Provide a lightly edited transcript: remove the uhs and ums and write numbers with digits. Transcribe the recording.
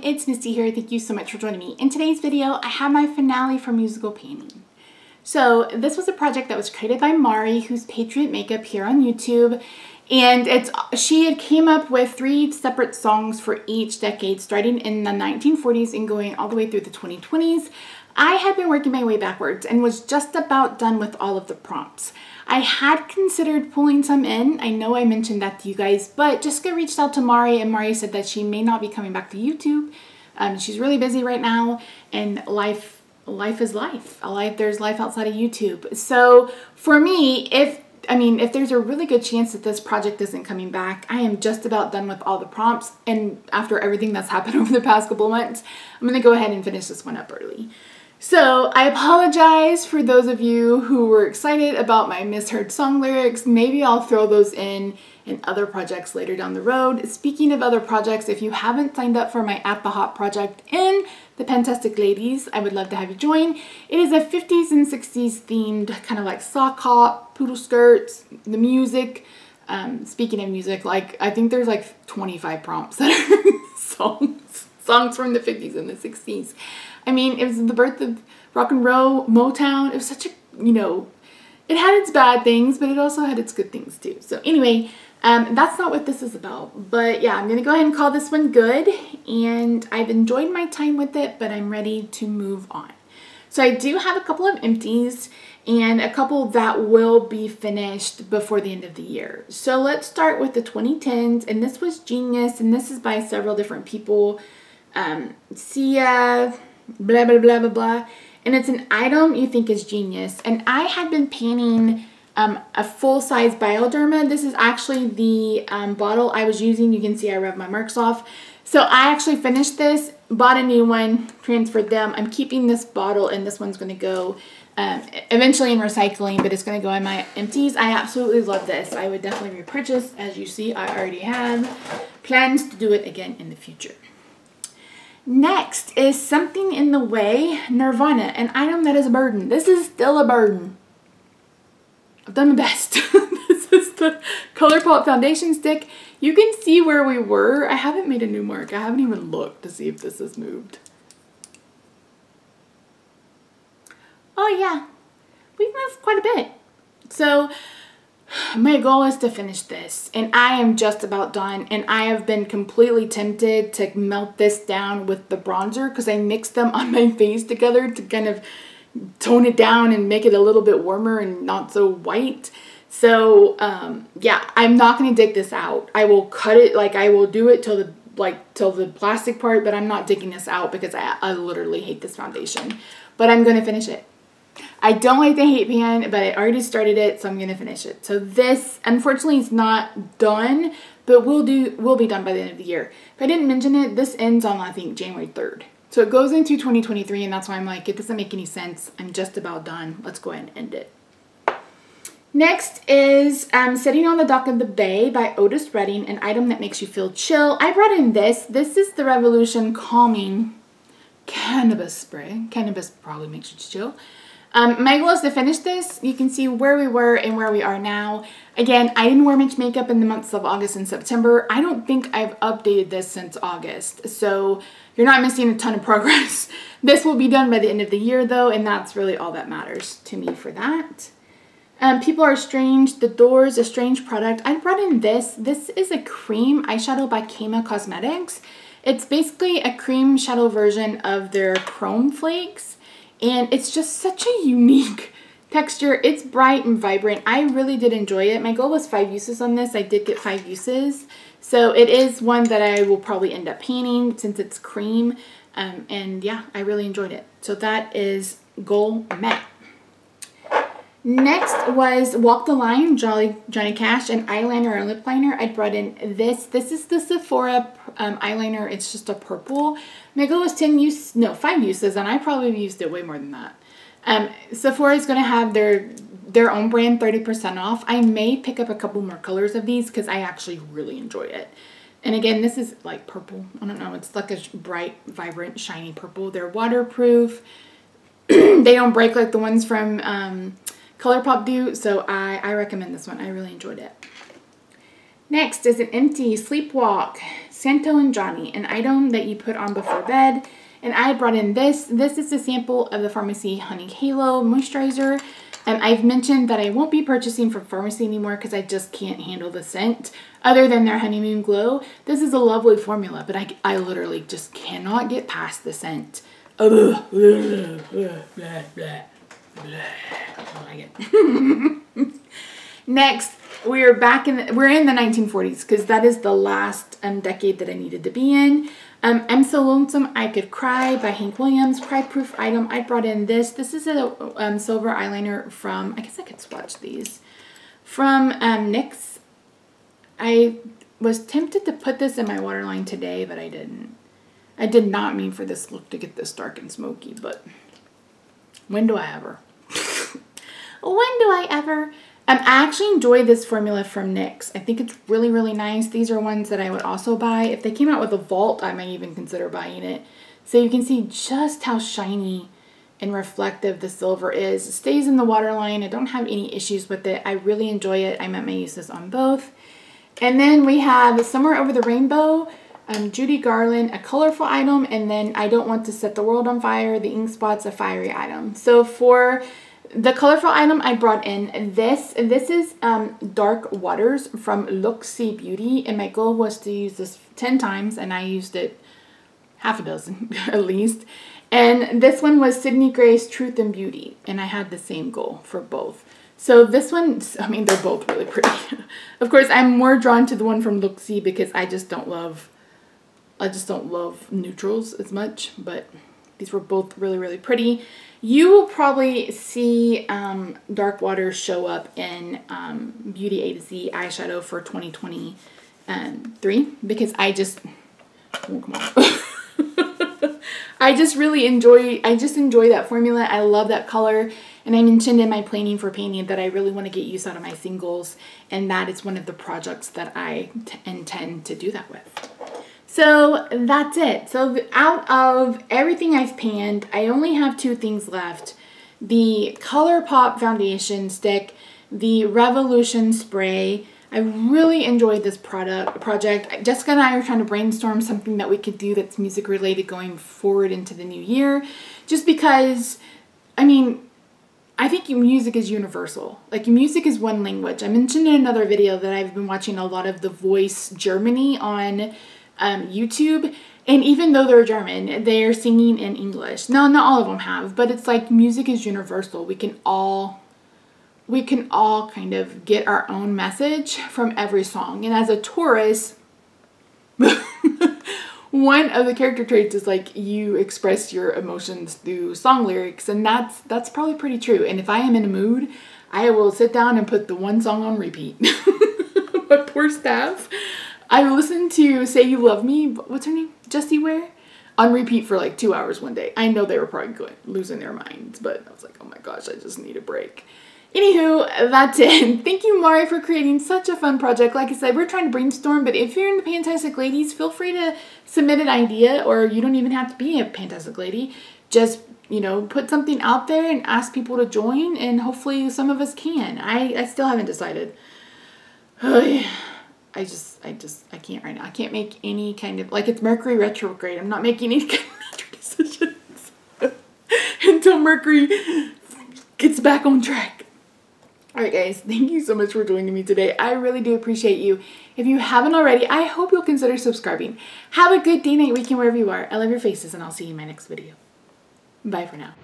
it's Misty here. Thank you so much for joining me. In today's video, I have my finale for musical painting. So this was a project that was created by Mari, who's Patriot Makeup here on YouTube. And she had came up with 3 separate songs for each decade, starting in the 1940s and going all the way through the 2020s. I had been working my way backwards and was just about done with all of the prompts. I had considered pulling some in. I know I mentioned that to you guys, but Jessica reached out to Mari and Mari said that she may not be coming back to YouTube. She's really busy right now, and life is life. There's life outside of YouTube. So for me, if there's a really good chance that this project isn't coming back, I am just about done with all the prompts. And after everything that's happened over the past couple months, I'm going to go ahead and finish this one up early. So I apologize for those of you who were excited about my misheard song lyrics. Maybe I'll throw those in other projects later down the road. Speaking of other projects, if you haven't signed up for my At the Hot project in the Fantastic Ladies, I would love to have you join. It is a 50s and 60s themed kind of like sock hop, poodle skirts, the music. Speaking of music, I think there's like 25 prompts that are songs from the 50s and the 60s. I mean, it was the birth of rock and roll, Motown. It was such a, it had its bad things, but it also had its good things too. So anyway, that's not what this is about. But yeah, I'm going to go ahead and call this one good. And I've enjoyed my time with it, but I'm ready to move on. So I do have a couple of empties and a couple that will be finished before the end of the year. So let's start with the 2010s. And this was Genius. And this is by several different people. Sia, blah, blah, blah, blah, blah. And it's an item you think is genius. And I had been painting a full-size Bioderma. This is actually the bottle I was using. You can see I rubbed my marks off. So I actually finished this, bought a new one, transferred them. I'm keeping this bottle, and this one's going to go eventually in recycling, but it's going to go in my empties. I absolutely love this. I would definitely repurchase. As you see, I already have plans to do it again in the future. Next is Something in the Way, Nirvana, an item that is a burden. This is still a burden. I've done my best. This is the Colourpop foundation stick. You can see where we were. I haven't made a new mark. I haven't even looked to see if this has moved. Oh yeah, we've moved quite a bit. So my goal is to finish this, and I am just about done, and I have been completely tempted to melt this down with the bronzer because I mixed them on my face together to kind of tone it down and make it a little bit warmer and not so white. So yeah, I'm not going to dig this out. I will cut it, I will do it till the plastic part, but I'm not digging this out because I literally hate this foundation. But I'm going to finish it. I don't like the hate pan, but I already started it, so I'm going to finish it. So this, unfortunately, is not done, but will be done by the end of the year. If I didn't mention it, this ends on, I think, January 3rd. So it goes into 2023, and that's why I'm like, it doesn't make any sense. I'm just about done. Let's go ahead and end it. Next is Sitting on the Dock of the Bay by Otis, an item that makes you feel chill. I brought in this. This is the Revolution Calming Cannabis Spray. Cannabis probably makes you chill. My goal is to finish this. You can see where we were and where we are now. Again, I didn't wear much makeup in the months of August and September. I don't think I've updated this since August, so you're not missing a ton of progress. This will be done by the end of the year though, and that's really all that matters to me for that. People Are Strange, The Doors, a strange product. I brought in this. This is a cream eyeshadow by Kema Cosmetics. It's basically a cream shadow version of their Chrome Flakes. And it's just such a unique texture. It's bright and vibrant. I really did enjoy it. My goal was 5 uses on this. I did get 5 uses. So it is one that I will probably end up painting since it's cream. And yeah, I really enjoyed it. So that is goal met. Next was Walk the Line, Johnny Cash, an eyeliner or lip liner. I brought in this. This is the Sephora eyeliner. It's just a purple. My goal was 5 uses, and I probably used it way more than that. Sephora is going to have their own brand 30% off. I may pick up a couple more colors of these because I actually really enjoy it. And again, this is like purple. I don't know. It's like a bright, vibrant, shiny purple. They're waterproof. They don't break like the ones from Colourpop do, so I recommend this one. I really enjoyed it. Next is an empty Sleepwalk Santo and Johnny, an item that you put on before bed. And I brought in this. This is a sample of the Pharmacy Honey Halo Moisturizer. And I've mentioned that I won't be purchasing from Pharmacy anymore because I just can't handle the scent other than their Honeymoon Glow. This is a lovely formula, but I literally just cannot get past the scent. Ugh, blah, blah, blah, blah, blah. I don't like it. Next, we're in the 1940s because that is the last decade that I needed to be in. I'm So Lonesome I Could Cry by Hank Williams, Cry-proof item. I brought in this. This is a silver eyeliner from, I guess I could swatch these, from NYX. I was tempted to put this in my waterline today, but I didn't. I did not mean for this look to get this dark and smoky, but when do I ever? When do I ever? I actually enjoy this formula from NYX. I think it's really, really nice. These are ones that I would also buy. If they came out with a vault, I might even consider buying it. So you can see just how shiny and reflective the silver is. It stays in the waterline. I don't have any issues with it. I really enjoy it. I met my uses on both. And then we have Somewhere Over the Rainbow, Judy Garland, a colorful item. And then I Don't Want to Set the World on Fire, the Ink Spots, a fiery item. So for the colorful item, I brought in this, and this is Dark Waters from Luxie Beauty, and my goal was to use this 10 times, and I used it half a dozen at least. And this one was Sydney Gray's Truth and Beauty, and I had the same goal for both. So this one, I mean, they're both really pretty. Of course, I'm more drawn to the one from Luxie because I just don't love neutrals as much, but these were both really, really pretty. You will probably see Dark Waters show up in Beauty A to Z eyeshadow for 2023 because I just, oh, come on. I just enjoy that formula. I love that color. And I mentioned in my planning for painting that I really want to get use out of my singles. And that is one of the projects that I intend to do that with. So that's it. So out of everything I've panned, I only have 2 things left. The Colourpop foundation stick, the Revolution spray. I really enjoyed this project. Jessica and I are trying to brainstorm something that we could do that's music related going forward into the new year. Just because, I mean, I think music is universal. Like, music is one language. I mentioned in another video that I've been watching a lot of The Voice Germany on YouTube, and even though they're German, they're singing in English. No, not all of them have, but it's like music is universal. We can all kind of get our own message from every song. And as a Taurus, one of the character traits is like you express your emotions through song lyrics, and that's probably pretty true. And if I am in a mood, I will sit down and put the one song on repeat. My poor staff. I listened to Say You Love Me, what's her name? Jessie Ware? On repeat for like 2 hours one day. I know they were probably losing their minds, but I was like, oh my gosh, I just need a break. Anywho, that's it. Thank you, Mari, for creating such a fun project. Like I said, we're trying to brainstorm, but if you're in the Fantastic Ladies, feel free to submit an idea, or you don't even have to be a Fantastic Lady. Just, you know, put something out there and ask people to join, and hopefully some of us can. I still haven't decided. I can't right now. I can't make any kind of, like, it's Mercury retrograde. I'm not making any kind of major decisions until Mercury gets back on track. All right, guys, thank you so much for joining me today. I really do appreciate you. If you haven't already, I hope you'll consider subscribing. Have a good day, night, weekend, wherever you are. I love your faces, and I'll see you in my next video. Bye for now.